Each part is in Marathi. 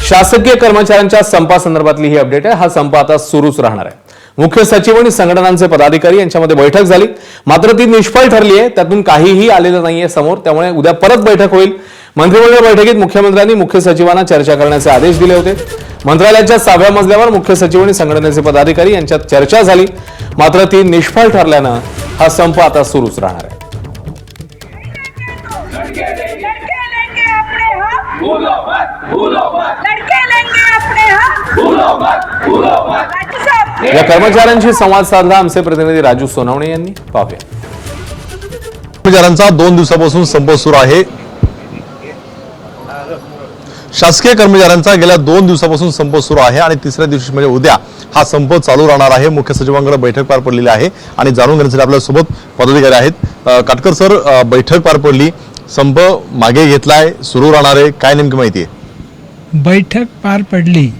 शासकीय कर्मचाऱ्यांच्या संपासंदर्भातली ही अपडेट आहे। हा संप आता सुरूच राहणार आहे। मुख्य सचिव आणि संघटनांचे पदाधिकारी यांच्यामध्ये बैठक झाली, मात्र ती निष्फळ ठरली आहे। त्यातून काहीही आलेलं नाहीये समोर, त्यामुळे उद्या परत बैठक होईल। मंत्रिमंडळ बैठकीत मुख्यमंत्र्यांनी मुख्य सचिवांना चर्चा करण्याचे आदेश दिले होते। मंत्रालयाच्या 6व्या मजल्यावर मुख्य सचिव आणि संघटनेचे पदाधिकारी यांच्यात चर्चा झाली, मात्र ती निष्फळ ठरल्यानं हा संप आता सुरूच राहणार आहे। या कर्मचाऱ्यांशी संवाद साधला आमचे प्रतिनिधी राजू सोनवणे यांनी। पाहूया। कर्मचाऱ्यांचा 2 दिवसापासून संप सुरू आहे। शासकीय कर्मचाऱ्यांचा गेल्या 2 दिवसापासून संप सुरू आहे आणि तिसऱ्या दिवशी म्हणजे उद्या हा संप चालू राहणार आहे। मुख्य सचिवांकडे बैठक पार पडलेली आहे आणि जाणून घेण्यासाठी आपल्या सोबत पदाधिकारी आहेत। काटकर सर, बैठक पार पडली, संप मागे घेतलाय, सुरू राहणार आहे, काय नेमकी माहिती आहे? बैठक पार पडली।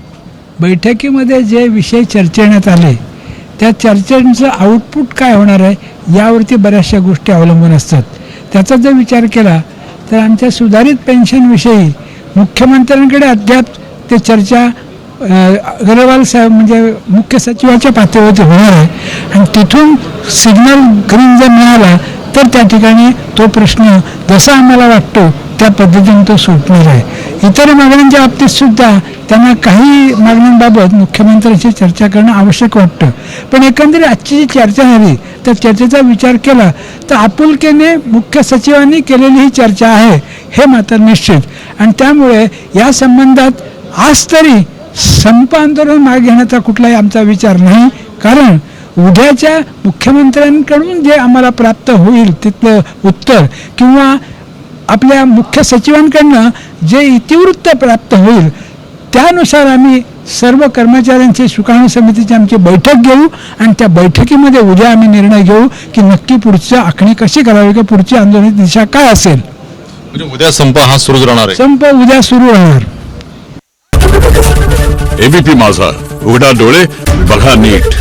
बैठकीमध्ये जे विषय चर्चेण्यात आले त्या चर्चेचं आउटपुट काय होणार आहे यावरती बऱ्याचशा गोष्टी अवलंबून असतात। त्याचा जर विचार केला तर आमच्या सुधारित पेन्शनविषयी मुख्यमंत्र्यांकडे अद्याप ते चर्चा अग्रवाल साहेब म्हणजे मुख्य सचिवाच्या पातळीवरती होणार आहे आणि तिथून सिग्नल ग्रीन जर मिळाला तर त्या ठिकाणी तो प्रश्न जसा आम्हाला वाटतो त्या पद्धतीने तो सुटणार आहे। इतर मागण्यांच्या बाबतीत सुद्धा त्यांना काही मागण्यांबाबत मुख्यमंत्र्यांशी चर्चा करणं आवश्यक वाटतं, पण एकंदरीत आजची जी चर्चा झाली त्या चर्चेचा विचार केला तर आपुलकीने मुख्य सचिवांनी केलेली ही चर्चा आहे हे मात्र निश्चित। आणि त्यामुळे या संबंधात आज तरी संप आंदोलन मागे घेण्याचा कुठलाही आमचा विचार नाही, कारण उद्याच्या मुख्यमंत्र्यांकडून जे आम्हाला प्राप्त होईल तिथलं उत्तर किंवा आपल्या मुख्य सचिवांकडनं जे इतिवृत्त प्राप्त होईल त्यानुसार आम्ही सर्व कर्मचाऱ्यांची सुकाणू समितीची आमची बैठक घेऊ आणि त्या बैठकीमध्ये उद्या आम्ही निर्णय घेऊ की नक्की पुढची आखणी कशी करावी किंवा पुढची आंदोलनाची दिशा काय असेल। म्हणजे उद्या संप हा सुरूच राहणार आहे। संप उद्या सुरू राहणार। एबीपी माझा, उघडा डोळे बघा नीट।